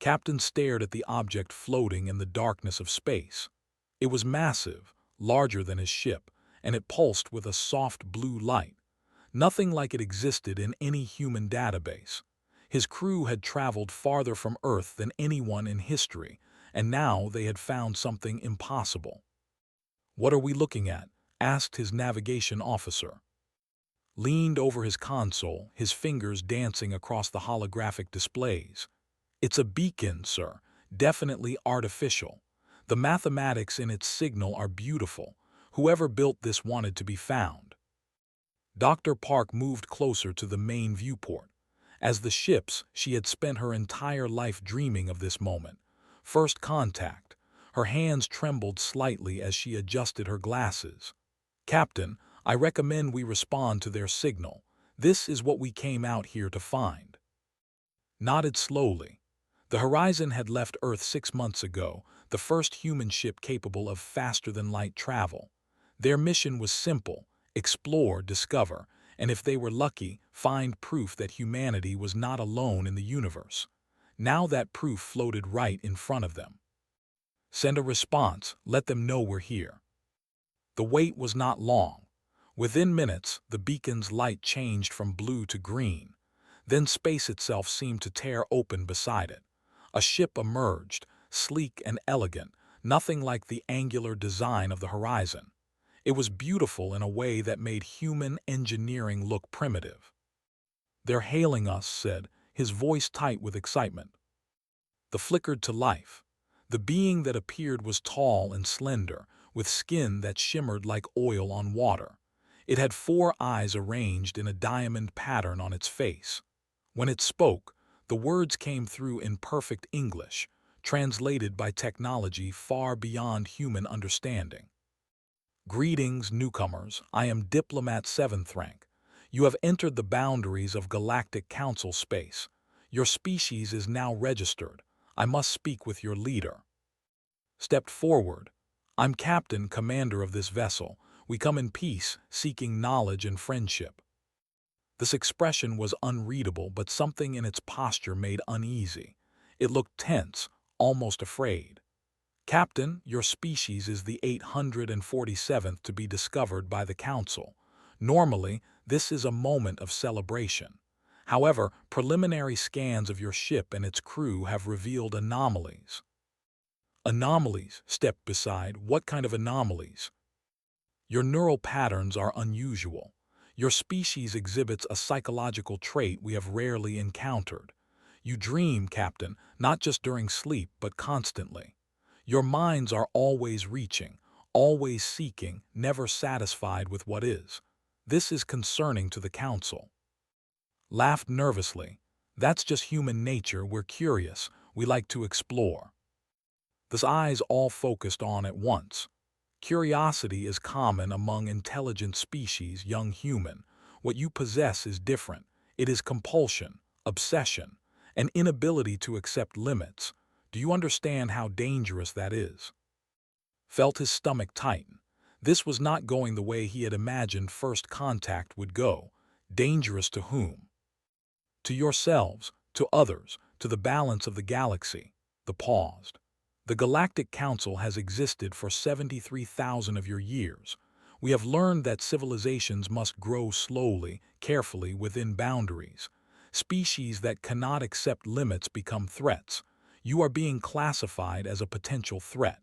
Captain stared at the object floating in the darkness of space. It was massive, larger than his ship, and it pulsed with a soft blue light. Nothing like it existed in any human database. His crew had traveled farther from Earth than anyone in history, and now they had found something impossible. "What are we looking at?" asked his navigation officer. Leaned over his console, his fingers dancing across the holographic displays. "It's a beacon, sir. Definitely artificial. The mathematics in its signal are beautiful. Whoever built this wanted to be found." Dr. Park moved closer to the main viewport. As the ships, she had spent her entire life dreaming of this moment. First contact. Her hands trembled slightly as she adjusted her glasses. "Captain, I recommend we respond to their signal. This is what we came out here to find." Nodded slowly. The Horizon had left Earth 6 months ago, the first human ship capable of faster-than-light travel. Their mission was simple: explore, discover, and if they were lucky, find proof that humanity was not alone in the universe. Now that proof floated right in front of them. "Send a response, let them know we're here." The wait was not long. Within minutes, the beacon's light changed from blue to green. Then space itself seemed to tear open beside it. A ship emerged, sleek and elegant, nothing like the angular design of the Horizon. It was beautiful in a way that made human engineering look primitive. "They're hailing us," said, his voice tight with excitement. The flickered to life. The being that appeared was tall and slender, with skin that shimmered like oil on water. It had 4 eyes arranged in a diamond pattern on its face. When it spoke, the words came through in perfect English, translated by technology far beyond human understanding. "Greetings, newcomers. I am Diplomat 7th rank. You have entered the boundaries of Galactic Council space. Your species is now registered. I must speak with your leader." Stepped forward. "I'm Captain, commander of this vessel. We come in peace, seeking knowledge and friendship." This expression was unreadable, but something in its posture made uneasy. It looked tense, almost afraid. "Captain, your species is the 847th to be discovered by the Council. Normally, this is a moment of celebration. However, preliminary scans of your ship and its crew have revealed anomalies." "Anomalies?" Stepped beside. "What kind of anomalies?" "Your neural patterns are unusual. Your species exhibits a psychological trait we have rarely encountered. You dream, Captain, not just during sleep, but constantly. Your minds are always reaching, always seeking, never satisfied with what is. This is concerning to the Council." Laughed nervously. "That's just human nature. We're curious. We like to explore." The eyes all focused on at once. "Curiosity is common among intelligent species, young human. What you possess is different. It is compulsion, obsession, an inability to accept limits. Do you understand how dangerous that is?" Felt his stomach tighten. This was not going the way he had imagined first contact would go. Dangerous to whom? "To yourselves, to others, to the balance of the galaxy." The paused. "The Galactic Council has existed for 73,000 of your years. We have learned that civilizations must grow slowly, carefully, within boundaries. Species that cannot accept limits become threats. You are being classified as a potential threat."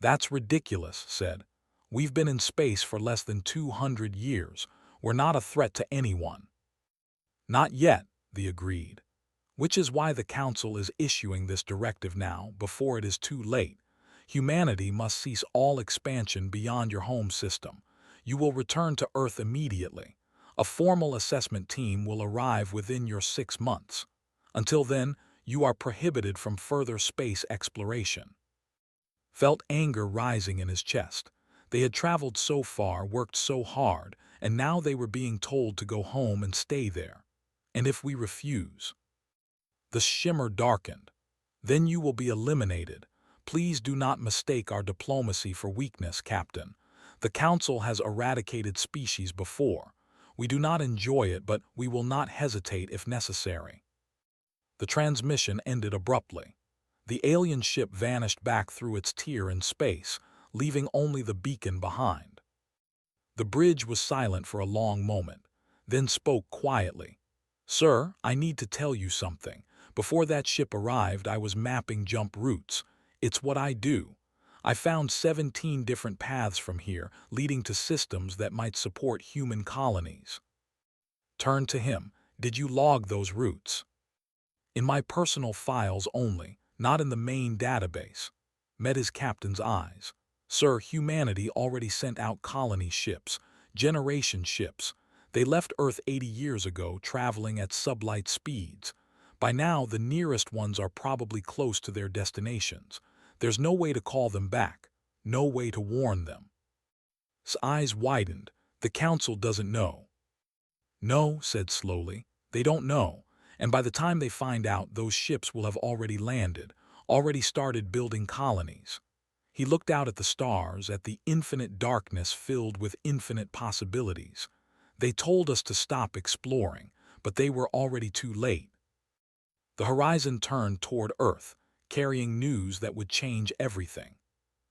"That's ridiculous," said. "We've been in space for less than 200 years. We're not a threat to anyone." "Not yet," they agreed. "Which is why the Council is issuing this directive now, before it is too late. Humanity must cease all expansion beyond your home system. You will return to Earth immediately. A formal assessment team will arrive within your 6 months. Until then, you are prohibited from further space exploration." Felt anger rising in his chest. They had traveled so far, worked so hard, and now they were being told to go home and stay there. "And if we refuse?" The shimmer darkened. "Then you will be eliminated. Please do not mistake our diplomacy for weakness, Captain. The Council has eradicated species before. We do not enjoy it, but we will not hesitate if necessary." The transmission ended abruptly. The alien ship vanished back through its tier in space, leaving only the beacon behind. The bridge was silent for a long moment, then spoke quietly. "Sir, I need to tell you something. Before that ship arrived, I was mapping jump routes. It's what I do. I found 17 different paths from here, leading to systems that might support human colonies." Turned to him. "Did you log those routes?" "In my personal files only, not in the main database." Met his captain's eyes. "Sir, humanity already sent out colony ships, generation ships. They left Earth 80 years ago, traveling at sublight speeds. By now, the nearest ones are probably close to their destinations. There's no way to call them back, no way to warn them." His eyes widened. "The Council doesn't know." "No," said slowly, "they don't know. And by the time they find out, those ships will have already landed, already started building colonies." He looked out at the stars, at the infinite darkness filled with infinite possibilities. "They told us to stop exploring, but they were already too late." The horizon turned toward Earth, carrying news that would change everything.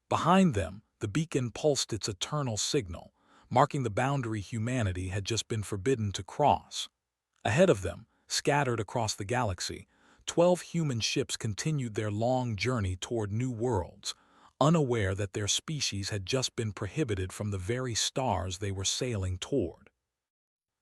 Behind them, the beacon pulsed its eternal signal, marking the boundary humanity had just been forbidden to cross. Ahead of them, scattered across the galaxy, 12 human ships continued their long journey toward new worlds, unaware that their species had just been prohibited from the very stars they were sailing toward.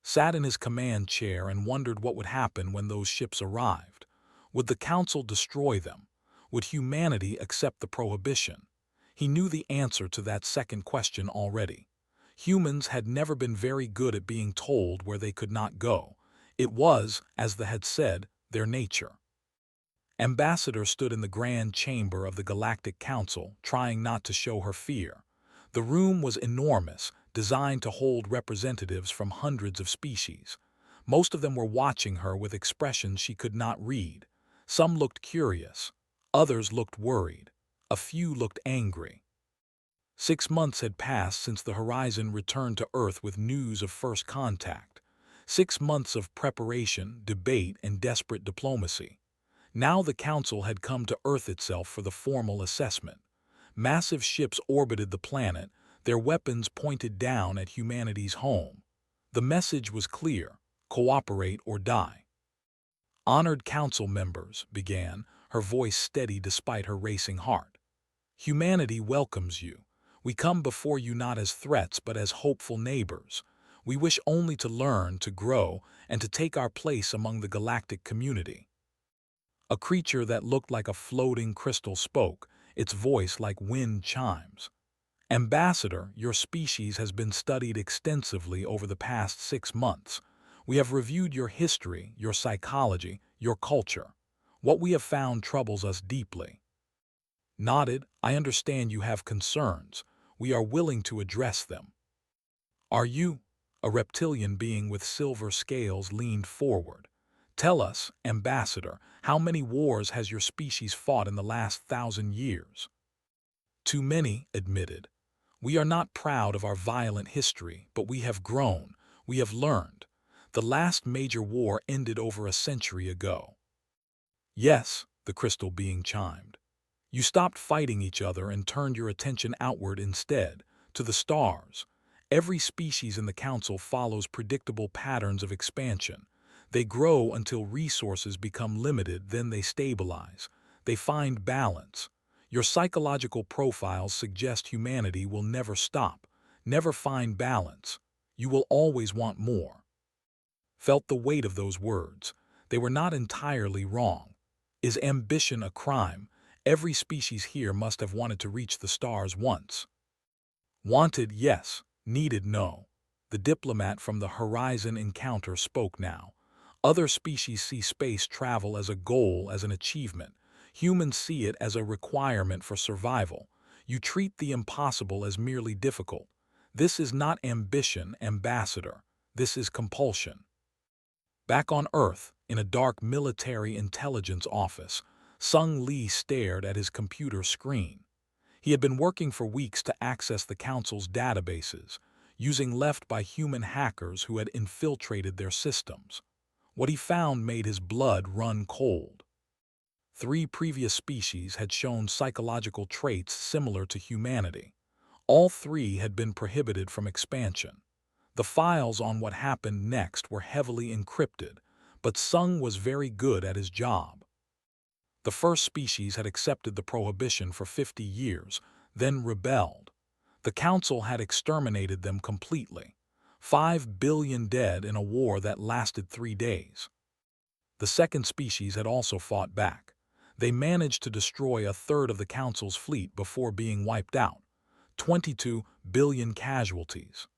Sat in his command chair and wondered what would happen when those ships arrived. Would the Council destroy them? Would humanity accept the prohibition? He knew the answer to that second question already. Humans had never been very good at being told where they could not go. It was, as they had said, their nature. Ambassador stood in the grand chamber of the Galactic Council, trying not to show her fear. The room was enormous, designed to hold representatives from hundreds of species. Most of them were watching her with expressions she could not read. Some looked curious. Others looked worried. A few looked angry. 6 months had passed since the Horizon returned to Earth with news of first contact. 6 months of preparation, debate, and desperate diplomacy. Now the Council had come to Earth itself for the formal assessment. Massive ships orbited the planet, their weapons pointed down at humanity's home. The message was clear: cooperate or die. "Honored Council members," began, her voice steady despite her racing heart. "Humanity welcomes you. We come before you not as threats but as hopeful neighbors. We wish only to learn, to grow, and to take our place among the galactic community." A creature that looked like a floating crystal spoke, its voice like wind chimes. "Ambassador, your species has been studied extensively over the past 6 months. We have reviewed your history, your psychology, your culture. What we have found troubles us deeply." Nodded. "I understand you have concerns. We are willing to address them." "Are you?" A reptilian being with silver scales leaned forward. "Tell us, Ambassador, how many wars has your species fought in the last 1,000 years?" "Too many," admitted. "We are not proud of our violent history, but we have grown, we have learned. The last major war ended over a century ago." "Yes," the crystal being chimed. "You stopped fighting each other and turned your attention outward instead, to the stars. Every species in the Council follows predictable patterns of expansion. They grow until resources become limited, then they stabilize. They find balance. Your psychological profiles suggest humanity will never stop, never find balance. You will always want more." Felt the weight of those words. They were not entirely wrong. Is ambition a crime? Every species here must have wanted to reach the stars once. Wanted, yes. Needed, no. The diplomat from the Horizon encounter spoke now. Other species see space travel as a goal, as an achievement. Humans see it as a requirement for survival. You treat the impossible as merely difficult. This is not ambition, Ambassador. This is compulsion. Back on Earth, in a dark military intelligence office, Sung Lee stared at his computer screen. He had been working for weeks to access the Council's databases, using left by human hackers who had infiltrated their systems. What he found made his blood run cold. 3 previous species had shown psychological traits similar to humanity. All 3 had been prohibited from expansion. The files on what happened next were heavily encrypted, but Sung was very good at his job. The first species had accepted the prohibition for 50 years, then rebelled. The Council had exterminated them completely. 5 billion dead in a war that lasted 3 days. The second species had also fought back. They managed to destroy a third of the Council's fleet before being wiped out. 22 billion casualties.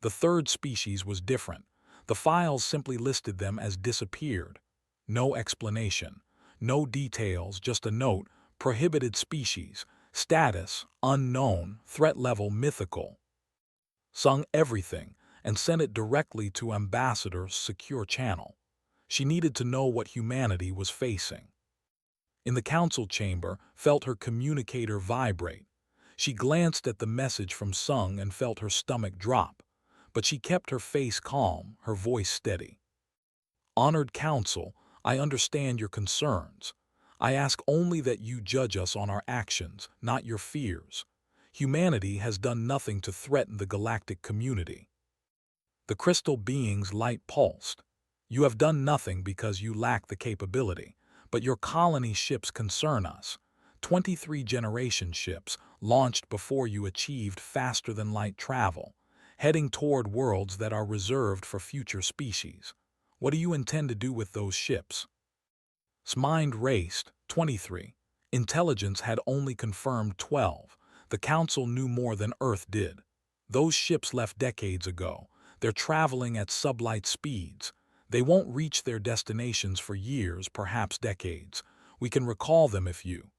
The third species was different. The files simply listed them as disappeared. No explanation, no details, just a note: prohibited species, status, unknown, threat level mythical. Sung everything and sent it directly to Ambassador's secure channel. She needed to know what humanity was facing. In the council chamber, felt her communicator vibrate. She glanced at the message from Sung and felt her stomach drop, but she kept her face calm, her voice steady. Honored Council, I understand your concerns. I ask only that you judge us on our actions, not your fears. Humanity has done nothing to threaten the galactic community. The crystal being's light pulsed. You have done nothing because you lack the capability, but your colony ships concern us. 23 generation ships, launched before you achieved faster-than-light travel, heading toward worlds that are reserved for future species. What do you intend to do with those ships? Mind raced. 23. Intelligence had only confirmed 12. The Council knew more than Earth did. Those ships left decades ago. They're traveling at sublight speeds. They won't reach their destinations for years, perhaps decades. We can recall them if you...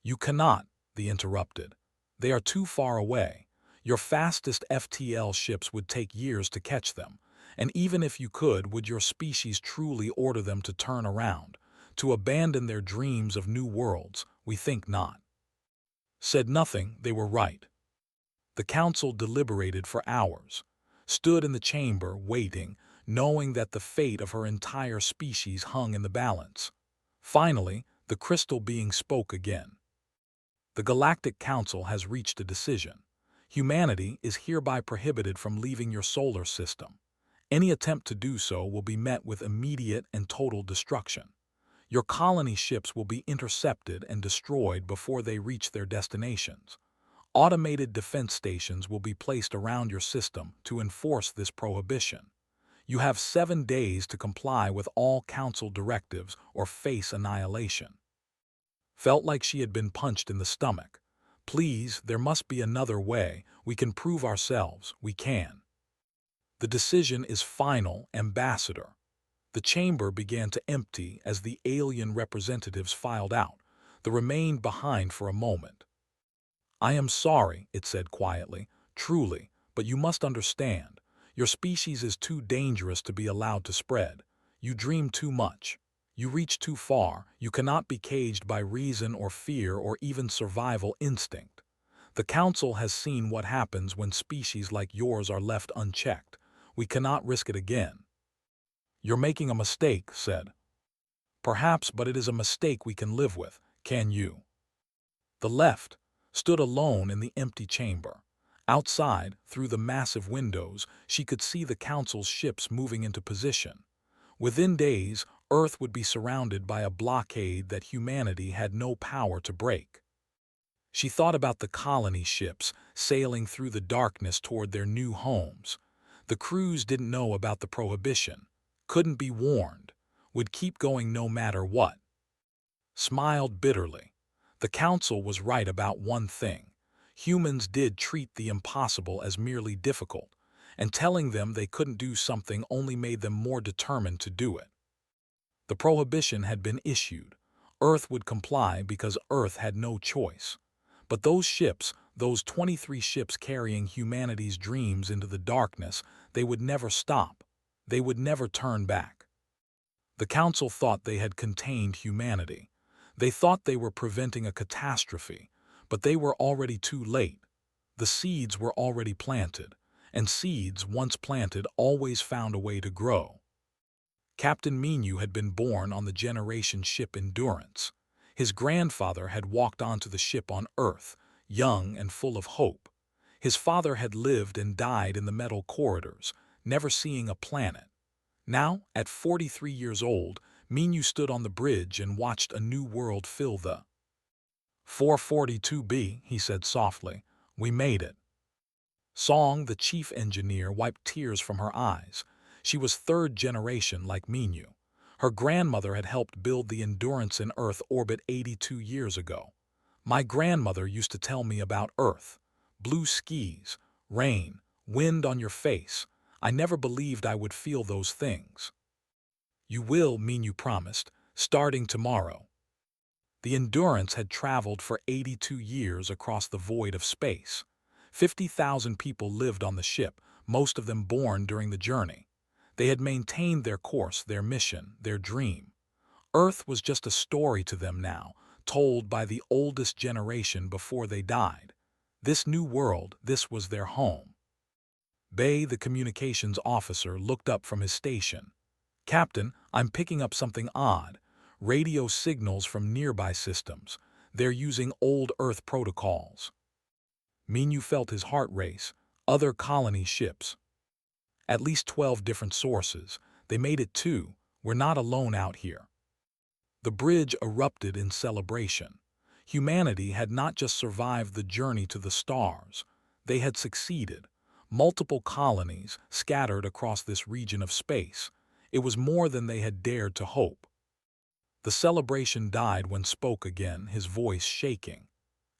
You cannot, they interrupted. They are too far away. Your fastest FTL ships would take years to catch them. And even if you could, would your species truly order them to turn around, to abandon their dreams of new worlds? We think not. Said nothing, they were right. The Council deliberated for hours, stood in the chamber waiting, knowing that the fate of her entire species hung in the balance. Finally, the crystal being spoke again. The Galactic Council has reached a decision. Humanity is hereby prohibited from leaving your solar system. Any attempt to do so will be met with immediate and total destruction. Your colony ships will be intercepted and destroyed before they reach their destinations. Automated defense stations will be placed around your system to enforce this prohibition. You have 7 days to comply with all Council directives or face annihilation. Felt like she had been punched in the stomach. Please, there must be another way. We can prove ourselves. We can. The decision is final, Ambassador. The chamber began to empty as the alien representatives filed out. They remained behind for a moment. I am sorry, it said quietly, truly, but you must understand. Your species is too dangerous to be allowed to spread. You dream too much. You reach too far. You cannot be caged by reason or fear or even survival instinct. The Council has seen what happens when species like yours are left unchecked. We cannot risk it again. You're making a mistake, said. Perhaps, but it is a mistake we can live with. Can you? The left stood alone in the empty chamber. Outside, through the massive windows, she could see the Council's ships moving into position. Within days, Earth would be surrounded by a blockade that humanity had no power to break. She thought about the colony ships sailing through the darkness toward their new homes. The crews didn't know about the prohibition, couldn't be warned, would keep going no matter what. Smiled bitterly. The Council was right about one thing. Humans did treat the impossible as merely difficult, and telling them they couldn't do something only made them more determined to do it. The prohibition had been issued. Earth would comply because Earth had no choice. But those ships, those 23 ships carrying humanity's dreams into the darkness, they would never stop. They would never turn back. The Council thought they had contained humanity. They thought they were preventing a catastrophe, but they were already too late. The seeds were already planted, and seeds once planted always found a way to grow. Captain Minu had been born on the generation ship Endurance. His grandfather had walked onto the ship on Earth, young and full of hope. His father had lived and died in the metal corridors, never seeing a planet. Now, at 43 years old, Minu stood on the bridge and watched a new world fill the 442B, he said softly. We made it. Song, the chief engineer, wiped tears from her eyes. She was third generation like Minu. Her grandmother had helped build the Endurance in Earth orbit 82 years ago. My grandmother used to tell me about Earth. Blue skis, rain, wind on your face. I never believed I would feel those things. You will, Minu promised, starting tomorrow. The Endurance had traveled for 82 years across the void of space. 50,000 people lived on the ship, most of them born during the journey. They had maintained their course, their mission, their dream. Earth was just a story to them now, told by the oldest generation before they died. This new world, this was their home. Bay, the communications officer, looked up from his station. Captain, I'm picking up something odd. Radio signals from nearby systems. They're using old Earth protocols. Minu felt his heart race. Other colony ships. At least 12 different sources. They made it too. We're not alone out here. The bridge erupted in celebration. Humanity had not just survived the journey to the stars. They had succeeded. Multiple colonies scattered across this region of space. It was more than they had dared to hope. The celebration died when spoke again, his voice shaking.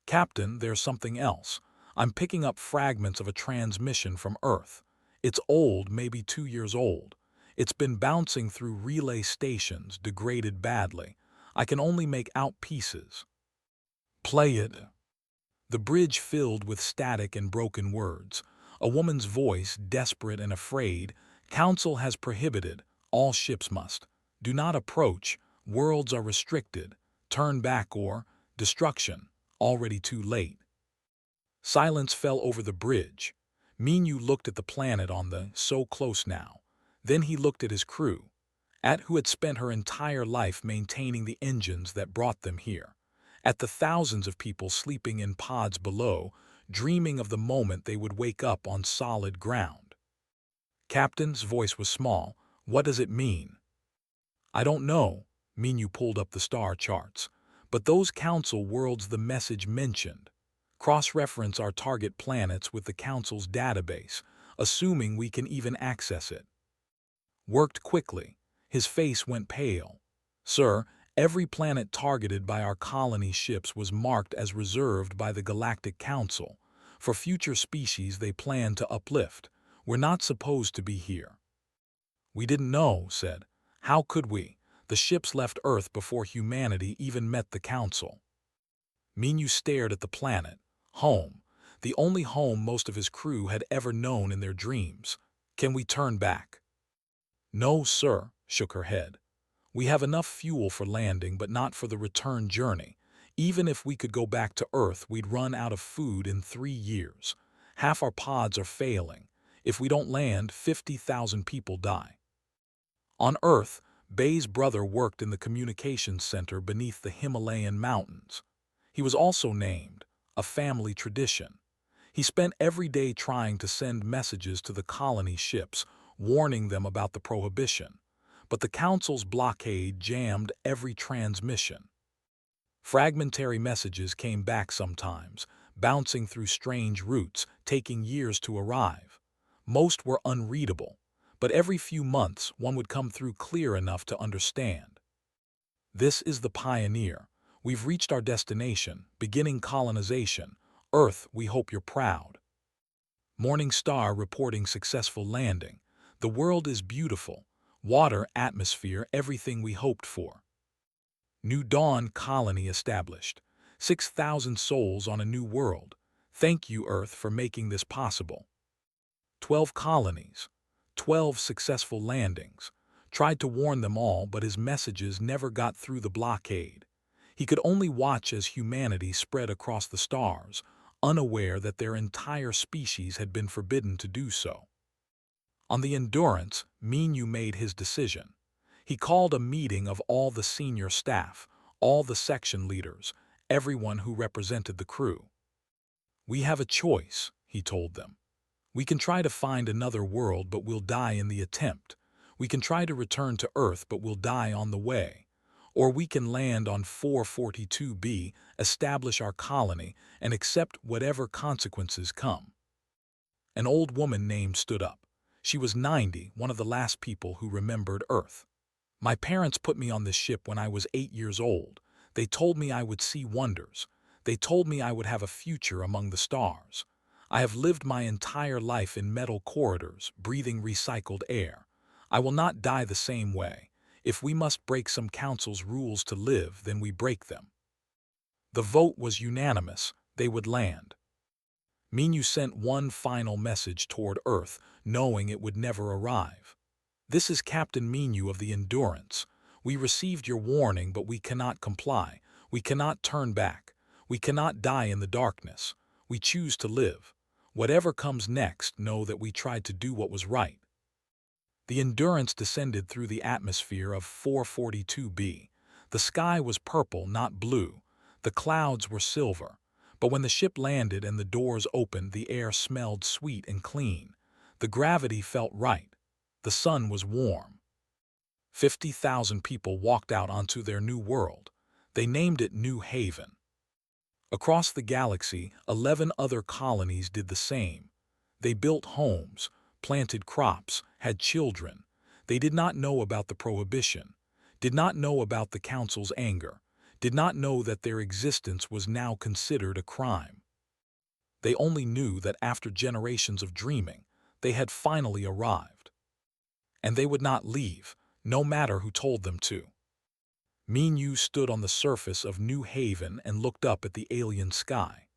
Captain, there's something else. I'm picking up fragments of a transmission from Earth. It's old, maybe 2 years old. It's been bouncing through relay stations, degraded badly. I can only make out pieces. Play it. The bridge filled with static and broken words. A woman's voice, desperate and afraid. Council has prohibited. All ships must. Do not approach. Worlds are restricted. Turn back or destruction. Already too late. Silence fell over the bridge. Minu looked at the planet on the so close now. Then he looked at his crew, at who had spent her entire life maintaining the engines that brought them here, at the thousands of people sleeping in pods below, dreaming of the moment they would wake up on solid ground. Captain's voice was small. What does it mean? I don't know. Minu pulled up the star charts. But those council worlds the message mentioned. Cross-reference our target planets with the Council's database, assuming we can even access it. Worked quickly. His face went pale. Sir, every planet targeted by our colony ships was marked as reserved by the Galactic Council. For future species they plan to uplift. We're not supposed to be here. We didn't know, said. How could we? The ships left Earth before humanity even met the Council. Minu stared at the planet. Home. The only home most of his crew had ever known in their dreams. Can we turn back? No, sir, shook her head. We have enough fuel for landing, but not for the return journey. Even if we could go back to Earth, we'd run out of food in 3 years. Half our pods are failing. If we don't land, 50,000 people die. On Earth, Bay's brother worked in the communications center beneath the Himalayan mountains. He was also named, a family tradition. He spent every day trying to send messages to the colony ships, warning them about the prohibition. But the Council's blockade jammed every transmission. Fragmentary messages came back sometimes, bouncing through strange routes, taking years to arrive. Most were unreadable, but every few months one would come through clear enough to understand. This is the Pioneer. We've reached our destination, beginning colonization. Earth, we hope you're proud. Morning Star reporting successful landing. The world is beautiful. Water, atmosphere, everything we hoped for. New Dawn colony established. 6,000 souls on a new world. Thank you, Earth, for making this possible. 12 colonies. 12 successful landings. Tried to warn them all, but his messages never got through the blockade. He could only watch as humanity spread across the stars, unaware that their entire species had been forbidden to do so. On the Endurance, Minu made his decision. He called a meeting of all the senior staff, all the section leaders, everyone who represented the crew. "We have a choice," he told them. "We can try to find another world, but we'll die in the attempt. We can try to return to Earth, but we'll die on the way. Or we can land on 442B, establish our colony, and accept whatever consequences come." An old woman named stood up. She was 90, one of the last people who remembered Earth. "My parents put me on this ship when I was 8 years old. They told me I would see wonders. They told me I would have a future among the stars. I have lived my entire life in metal corridors, breathing recycled air. I will not die the same way. If we must break some council's rules to live, then we break them." The vote was unanimous. They would land. Minyu sent one final message toward Earth, knowing it would never arrive. "This is Captain Minyu of the Endurance. We received your warning, but we cannot comply. We cannot turn back. We cannot die in the darkness. We choose to live. Whatever comes next, know that we tried to do what was right." The Endurance descended through the atmosphere of 442B. The sky was purple, not blue. The clouds were silver. But when the ship landed and the doors opened, the air smelled sweet and clean. The gravity felt right. The sun was warm. 50,000 people walked out onto their new world. They named it New Haven. Across the galaxy, 11 other colonies did the same. They built homes, planted crops, had children. They did not know about the prohibition, did not know about the council's anger, did not know that their existence was now considered a crime. They only knew that after generations of dreaming, they had finally arrived. And they would not leave, no matter who told them to. Minyu stood on the surface of New Haven and looked up at the alien sky.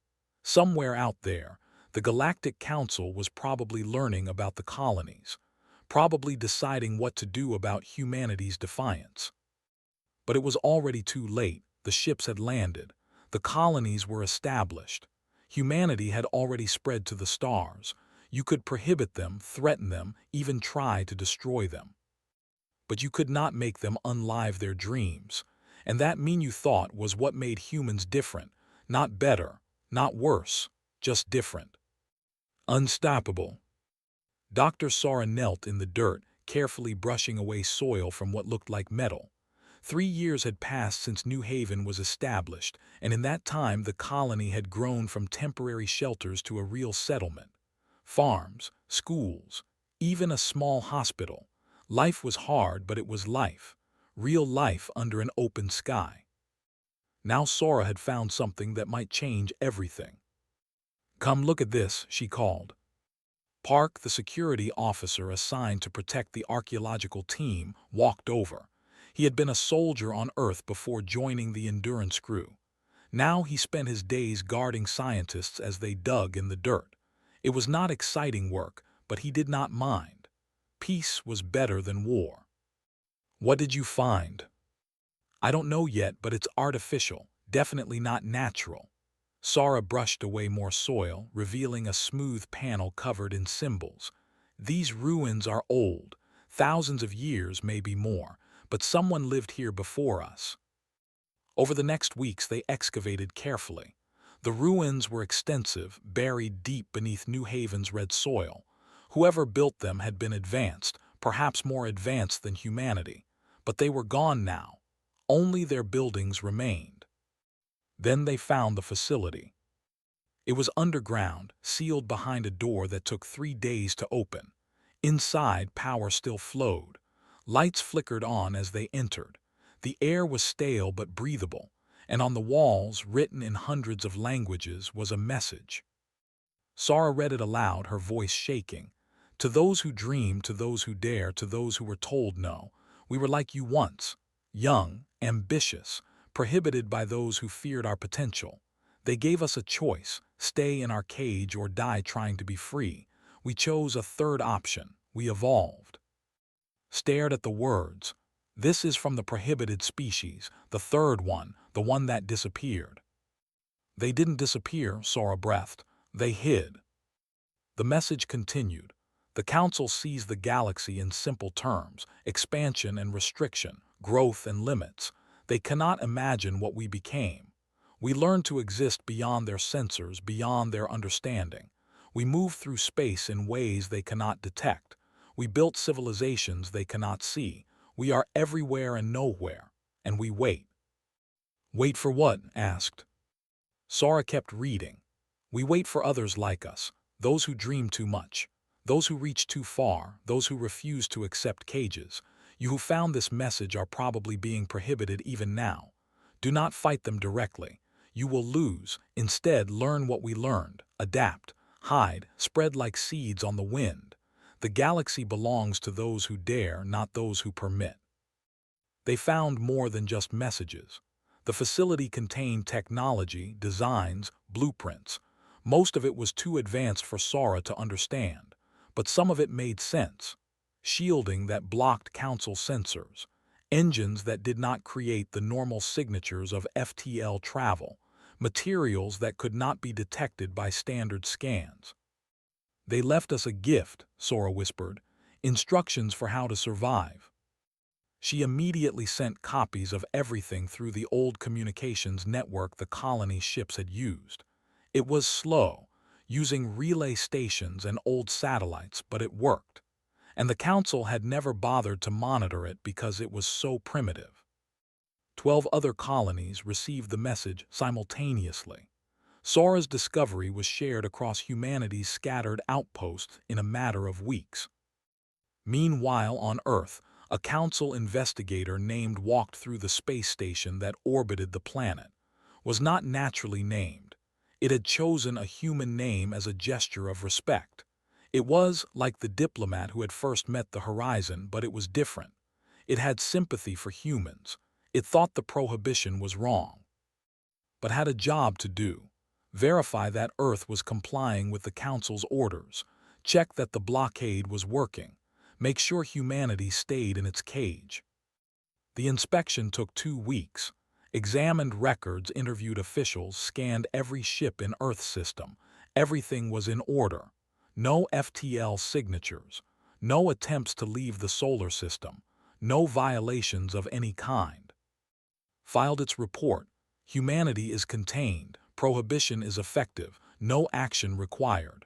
Somewhere out there, the Galactic Council was probably learning about the colonies, probably deciding what to do about humanity's defiance. But it was already too late. The ships had landed. The colonies were established. Humanity had already spread to the stars. You could prohibit them, threaten them, even try to destroy them. But you could not make them unlive their dreams. And that Minyu thought was what made humans different. Not better, not worse, just different. Unstoppable. Dr. Sora knelt in the dirt, carefully brushing away soil from what looked like metal. 3 years had passed since New Haven was established, and in that time the colony had grown from temporary shelters to a real settlement. Farms, schools, even a small hospital. Life was hard, but it was life. Real life under an open sky. Now Sora had found something that might change everything. "Come look at this," she called. Park, the security officer assigned to protect the archaeological team, walked over. He had been a soldier on Earth before joining the Endurance crew. Now he spent his days guarding scientists as they dug in the dirt. It was not exciting work, but he did not mind. Peace was better than war. "What did you find?" "I don't know yet, but it's artificial, definitely not natural." Sora brushed away more soil, revealing a smooth panel covered in symbols. "These ruins are old, thousands of years, maybe more, but someone lived here before us." Over the next weeks they excavated carefully. The ruins were extensive, buried deep beneath New Haven's red soil. Whoever built them had been advanced, perhaps more advanced than humanity. But they were gone now. Only their buildings remained. Then they found the facility. It was underground, sealed behind a door that took 3 days to open. Inside, power still flowed. Lights flickered on as they entered. The air was stale but breathable, and on the walls, written in hundreds of languages, was a message. Sora read it aloud, her voice shaking. "To those who dream, to those who dare, to those who were told no, we were like you once, young, ambitious, prohibited by those who feared our potential. They gave us a choice, stay in our cage or die trying to be free. We chose a third option. We evolved." Stared at the words. "This is from the prohibited species, the third one, the one that disappeared." "They didn't disappear," Sora breathed. "They hid." The message continued. The Council sees the galaxy in simple terms: expansion and restriction, growth and limits. They cannot imagine what we became. We learn to exist beyond their sensors, beyond their understanding. We move through space in ways they cannot detect. We built civilizations they cannot see. We are everywhere and nowhere, and we wait. Wait for what? Asked. Sora kept reading. We wait for others like us, those who dream too much, those who reach too far, those who refuse to accept cages. You who found this message are probably being prohibited even now. Do not fight them directly. You will lose. Instead, learn what we learned. Adapt, hide, spread like seeds on the wind. The galaxy belongs to those who dare, not those who permit. They found more than just messages. The facility contained technology, designs, blueprints. Most of it was too advanced for Sora to understand, but some of it made sense. Shielding that blocked Council sensors, engines that did not create the normal signatures of FTL travel, materials that could not be detected by standard scans. They left us a gift, Sora whispered, instructions for how to survive. She immediately sent copies of everything through the old communications network the colony ships had used. It was slow, using relay stations and old satellites, but it worked. And the Council had never bothered to monitor it because it was so primitive. 12 other colonies received the message simultaneously. Sora's discovery was shared across humanity's scattered outposts in a matter of weeks. Meanwhile, on Earth, a Council investigator named walked through the space station that orbited the planet. Was not naturally named. It had chosen a human name as a gesture of respect. It was like the diplomat who had first met the horizon, but it was different. It had sympathy for humans. It thought the prohibition was wrong, but had a job to do. Verify that Earth was complying with the Council's orders. Check that the blockade was working. Make sure humanity stayed in its cage. The inspection took 2 weeks. Examined records, interviewed officials, scanned every ship in Earth's system. Everything was in order. No FTL signatures. No attempts to leave the solar system. No violations of any kind. Filed its report. Humanity is contained. Prohibition is effective. No action required.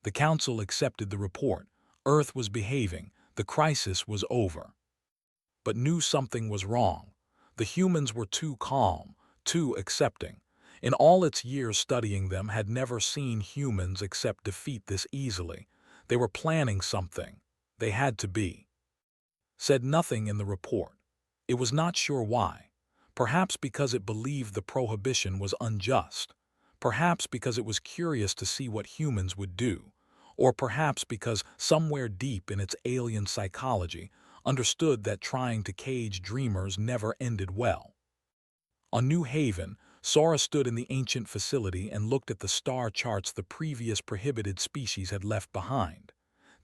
The Council accepted the report. Earth was behaving. The crisis was over. But knew something was wrong. The humans were too calm, too accepting. In all its years studying them, had never seen humans accept defeat this easily. They were planning something. They had to be. Said nothing in the report. It was not sure why. Perhaps because it believed the prohibition was unjust. Perhaps because it was curious to see what humans would do. Or perhaps because somewhere deep in its alien psychology understood that trying to cage dreamers never ended well. On New Haven, Sora stood in the ancient facility and looked at the star charts the previous prohibited species had left behind.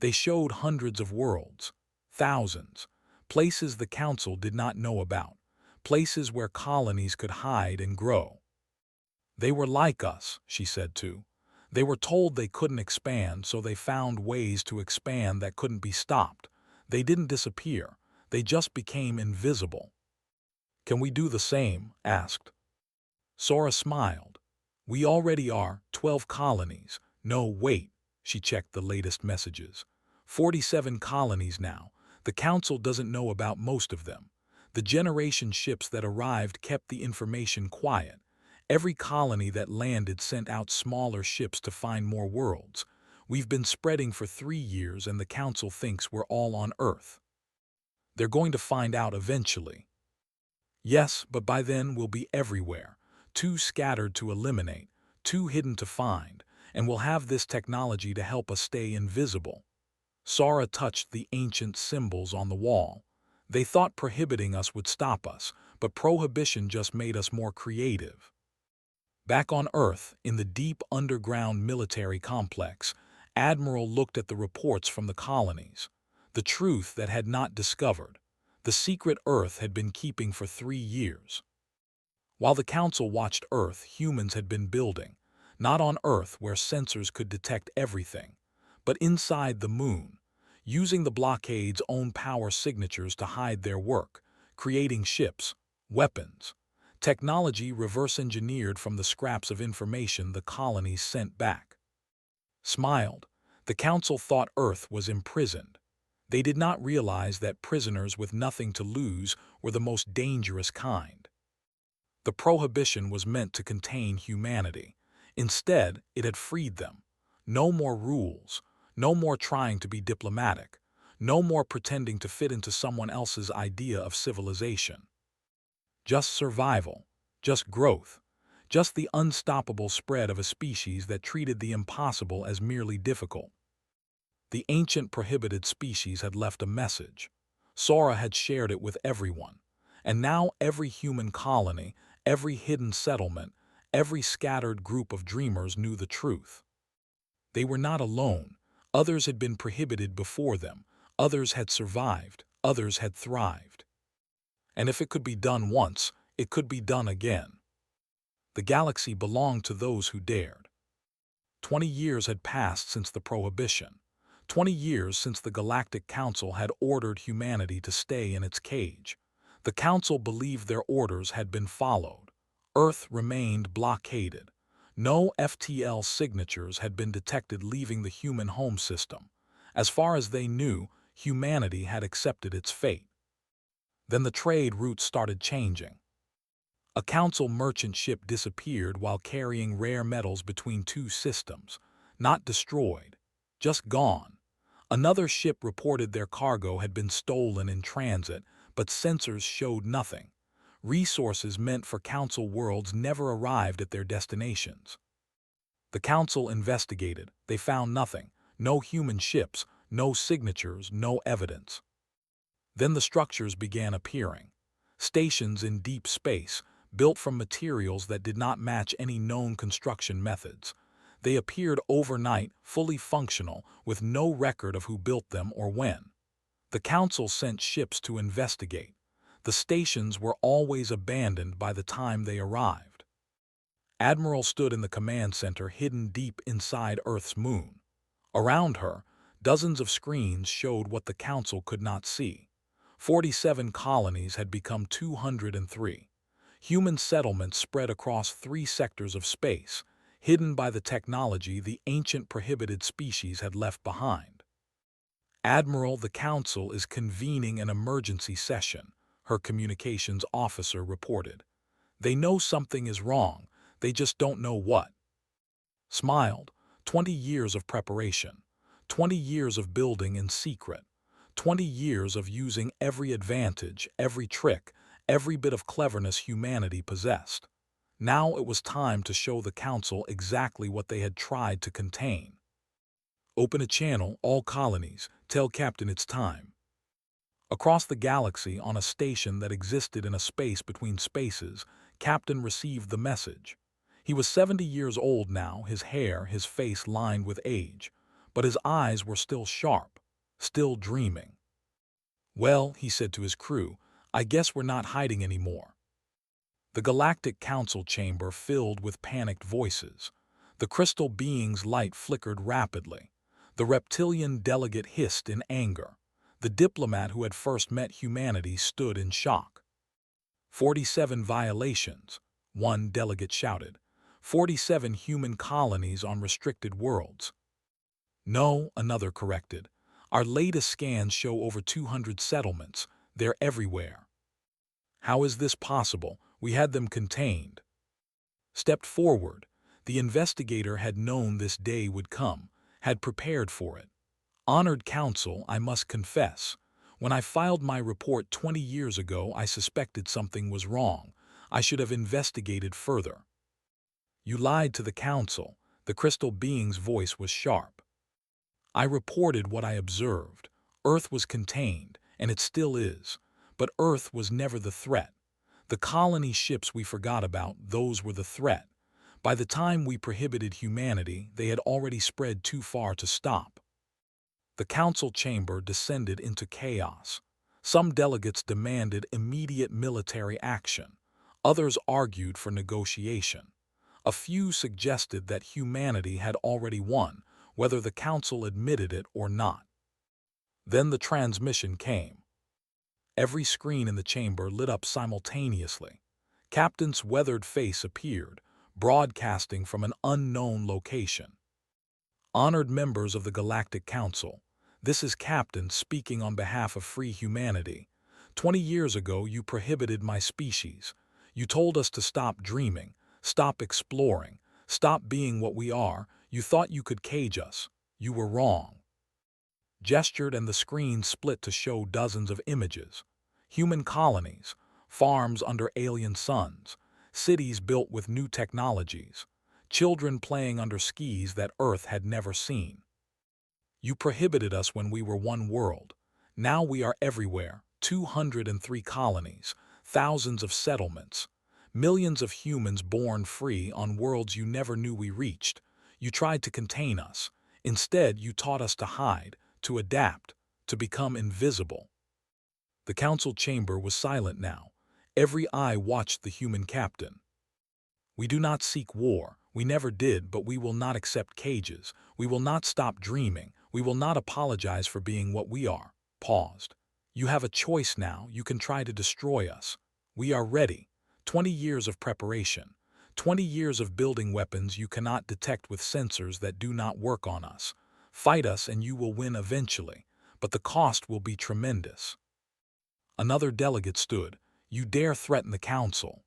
They showed hundreds of worlds, thousands, places the Council did not know about, places where colonies could hide and grow. They were like us, she said too. They were told they couldn't expand, so they found ways to expand that couldn't be stopped. They didn't disappear. They just became invisible. Can we do the same? Asked. Sora smiled. We already are, 12 colonies. No, wait. She checked the latest messages. 47 colonies now. The Council doesn't know about most of them. The generation ships that arrived kept the information quiet. Every colony that landed sent out smaller ships to find more worlds. We've been spreading for 3 years and the Council thinks we're all on Earth. They're going to find out eventually. Yes, but by then we'll be everywhere. Too scattered to eliminate, too hidden to find, and we'll have this technology to help us stay invisible. Sora touched the ancient symbols on the wall. They thought prohibiting us would stop us, but prohibition just made us more creative. Back on Earth, in the deep underground military complex, Admiral looked at the reports from the colonies. The truth that had not discovered. The secret Earth had been keeping for 3 years. While the Council watched Earth, humans had been building. Not on Earth where sensors could detect everything, but inside the moon, using the blockade's own power signatures to hide their work, creating ships, weapons, technology reverse-engineered from the scraps of information the colonies sent back. Smiled, the Council thought Earth was imprisoned. They did not realize that prisoners with nothing to lose were the most dangerous kind. The prohibition was meant to contain humanity. Instead, it had freed them. No more rules, no more trying to be diplomatic, no more pretending to fit into someone else's idea of civilization. Just survival, just growth, just the unstoppable spread of a species that treated the impossible as merely difficult. The ancient prohibited species had left a message. Sora had shared it with everyone, and now every human colony, every hidden settlement, every scattered group of dreamers knew the truth. They were not alone. Others had been prohibited before them. Others had survived. Others had thrived. And if it could be done once, it could be done again. The galaxy belonged to those who dared. 20 years had passed since the Prohibition. 20 years since the Galactic Council had ordered humanity to stay in its cage. The Council believed their orders had been followed. Earth remained blockaded. No FTL signatures had been detected leaving the human home system. As far as they knew, humanity had accepted its fate. Then the trade routes started changing. A Council merchant ship disappeared while carrying rare metals between two systems. Not destroyed, just gone. Another ship reported their cargo had been stolen in transit, but sensors showed nothing. Resources meant for Council worlds never arrived at their destinations. The Council investigated. They found nothing. No human ships, no signatures, no evidence. Then the structures began appearing. Stations in deep space, built from materials that did not match any known construction methods. They appeared overnight, fully functional, with no record of who built them or when. The Council sent ships to investigate. The stations were always abandoned by the time they arrived. Admiral stood in the command center hidden deep inside Earth's moon. Around her, dozens of screens showed what the Council could not see. 47 colonies had become 203. Human settlements spread across 3 sectors of space, hidden by the technology the ancient prohibited species had left behind. Admiral, the Council is convening an emergency session, her communications officer reported. They know something is wrong, they just don't know what. Smiled, 20 years of preparation, 20 years of building in secret, 20 years of using every advantage, every trick, every bit of cleverness humanity possessed. Now it was time to show the Council exactly what they had tried to contain. Open a channel, all colonies, tell Captain it's time. Across the galaxy, on a station that existed in a space between spaces, Captain received the message. He was 70 years old now, his hair, his face lined with age, but his eyes were still sharp, still dreaming. Well, he said to his crew, I guess we're not hiding anymore. The Galactic Council chamber filled with panicked voices. The crystal being's light flickered rapidly. The reptilian delegate hissed in anger. The diplomat who had first met humanity stood in shock. 47 violations, one delegate shouted. 47 human colonies on restricted worlds. No, another corrected. Our latest scans show over 200 settlements. They're everywhere. How is this possible? We had them contained. Stepped forward. The investigator had known this day would come, had prepared for it. Honored Council, I must confess. When I filed my report 20 years ago, I suspected something was wrong. I should have investigated further. You lied to the Council. The crystal being's voice was sharp. I reported what I observed. Earth was contained, and it still is. But Earth was never the threat. The colony ships we forgot about, those were the threat. By the time we prohibited humanity, they had already spread too far to stop. The Council chamber descended into chaos. Some delegates demanded immediate military action. Others argued for negotiation. A few suggested that humanity had already won, whether the council admitted it or not. Then the transmission came. Every screen in the chamber lit up simultaneously. Captain's weathered face appeared, broadcasting from an unknown location. Honored members of the Galactic Council, this is Captain speaking on behalf of free humanity. 20 years ago, you prohibited my species. You told us to stop dreaming, stop exploring, stop being what we are. You thought you could cage us. You were wrong. Gestured, and the screen split to show dozens of images. Human colonies, farms under alien suns, cities built with new technologies, children playing under skis that Earth had never seen. You prohibited us when we were one world. Now we are everywhere, 203 colonies, thousands of settlements, millions of humans born free on worlds you never knew we reached. You tried to contain us. Instead, you taught us to hide, to adapt, to become invisible. The council chamber was silent now. Every eye watched the human captain. We do not seek war. We never did, but we will not accept cages. We will not stop dreaming. We will not apologize for being what we are. Paused. You have a choice now. You can try to destroy us. We are ready. 20 years of preparation. 20 years of building weapons you cannot detect with sensors that do not work on us. Fight us and you will win eventually, but the cost will be tremendous. Another delegate stood. You dare threaten the council?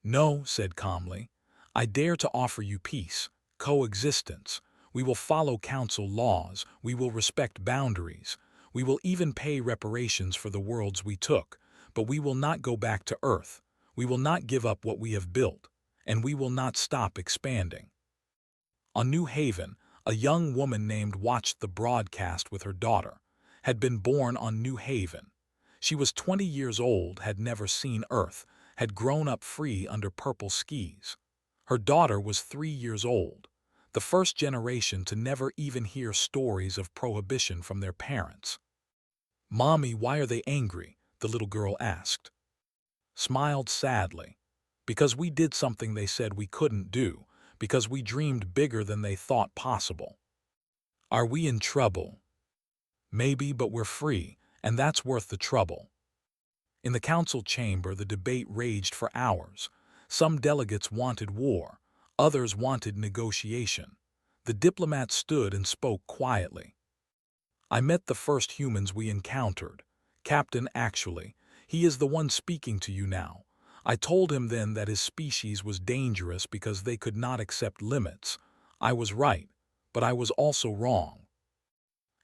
No, said calmly. I dare to offer you peace, coexistence. We will follow council laws. We will respect boundaries. We will even pay reparations for the worlds we took. But we will not go back to Earth. We will not give up what we have built. And we will not stop expanding. On New Haven, a young woman named watched the broadcast with her daughter. Had been born on New Haven. She was 20 years old, had never seen Earth, had grown up free under purple skis. Her daughter was 3 years old, the first generation to never even hear stories of prohibition from their parents. Mommy, why are they angry? The little girl asked. Smiled sadly. Because we did something they said we couldn't do, because we dreamed bigger than they thought possible. Are we in trouble? Maybe, but we're free, and that's worth the trouble. In the council chamber, the debate raged for hours. Some delegates wanted war, others wanted negotiation. The diplomat stood and spoke quietly. I met the first humans we encountered. Captain, actually, he is the one speaking to you now. I told him then that his species was dangerous because they could not accept limits. I was right, but I was also wrong.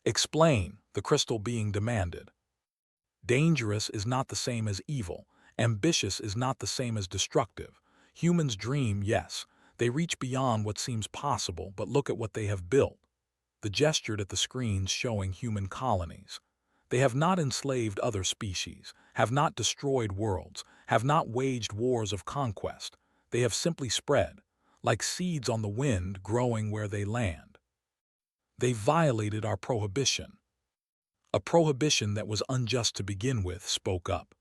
Explain, the crystal being demanded. Dangerous is not the same as evil. Ambitious is not the same as destructive. Humans dream, yes. They reach beyond what seems possible, but look at what they have built. The gestured at the screens showing human colonies. They have not enslaved other species, have not destroyed worlds, have not waged wars of conquest. They have simply spread, like seeds on the wind growing where they land. They violated our prohibition. A prohibition that was unjust to begin with, spoke up.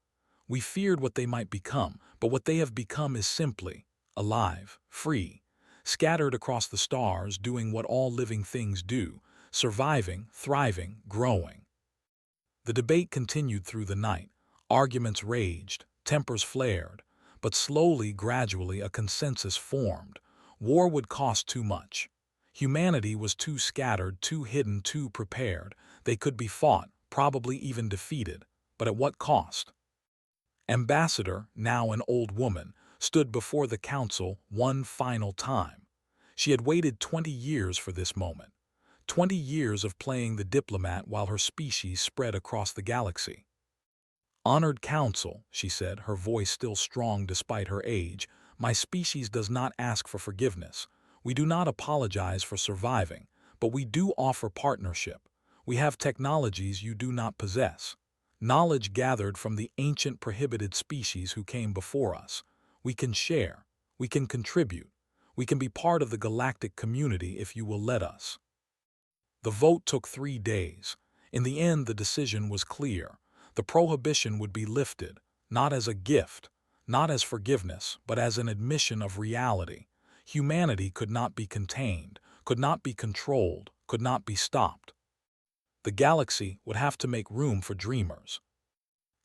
We feared what they might become, but what they have become is simply alive, free, scattered across the stars, doing what all living things do, surviving, thriving, growing. The debate continued through the night. Arguments raged, tempers flared, but slowly, gradually, a consensus formed. War would cost too much. Humanity was too scattered, too hidden, too prepared. They could be fought, probably even defeated, but at what cost? Ambassador, now an old woman, stood before the council one final time. She had waited 20 years for this moment. 20 years of playing the diplomat while her species spread across the galaxy. Honored council, she said, her voice still strong despite her age, my species does not ask for forgiveness. We do not apologize for surviving, but we do offer partnership. We have technologies you do not possess. Knowledge gathered from the ancient prohibited species who came before us. We can share. We can contribute. We can be part of the galactic community if you will let us. The vote took 3 days. In the end, the decision was clear. The prohibition would be lifted, not as a gift, not as forgiveness, but as an admission of reality. Humanity could not be contained, could not be controlled, could not be stopped. The galaxy would have to make room for dreamers.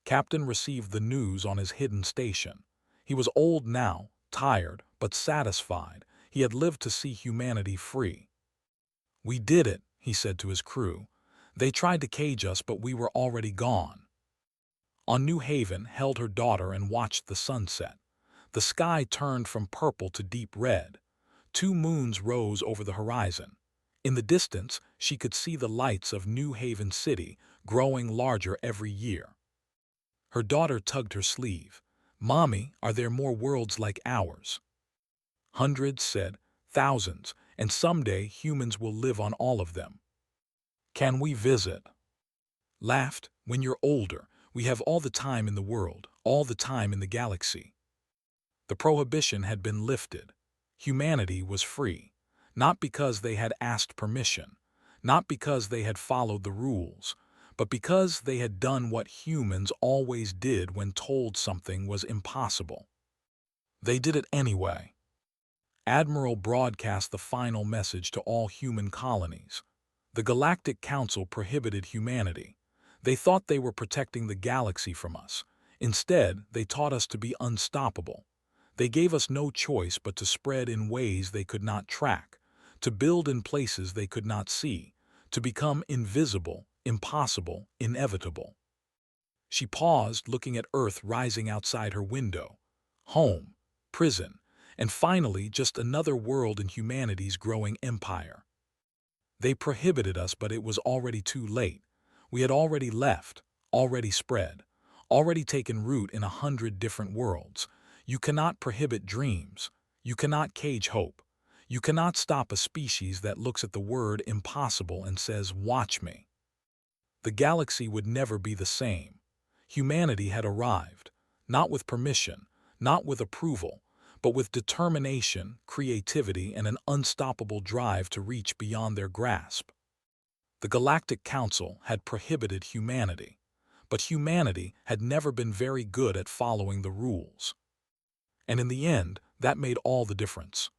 Captain received the news on his hidden station. He was old now, tired, but satisfied. He had lived to see humanity free. "We did it," he said to his crew. "They tried to cage us, but we were already gone." On New Haven held her daughter and watched the sunset. The sky turned from purple to deep red. 2 moons rose over the horizon. In the distance, she could see the lights of New Haven City growing larger every year. Her daughter tugged her sleeve. "Mommy, are there more worlds like ours?" "Hundreds," said, "thousands, and someday humans will live on all of them." "Can we visit?" Laughed, "When you're older, we have all the time in the world, all the time in the galaxy." The prohibition had been lifted. Humanity was free, not because they had asked permission, not because they had followed the rules, but because they had done what humans always did when told something was impossible. They did it anyway. Admiral broadcast the final message to all human colonies. The Galactic Council prohibited humanity. They thought they were protecting the galaxy from us. Instead, they taught us to be unstoppable. They gave us no choice but to spread in ways they could not track, to build in places they could not see, to become invisible, impossible, inevitable. She paused, looking at Earth rising outside her window. Home, prison, and finally just another world in humanity's growing empire. They prohibited us, but it was already too late. We had already left, already spread, already taken root in 100 different worlds. You cannot prohibit dreams. You cannot cage hope. You cannot stop a species that looks at the word impossible and says, "Watch me." The galaxy would never be the same. Humanity had arrived, not with permission, not with approval, but with determination, creativity, and an unstoppable drive to reach beyond their grasp. The Galactic Council had prohibited humanity, but humanity had never been very good at following the rules. And in the end, that made all the difference.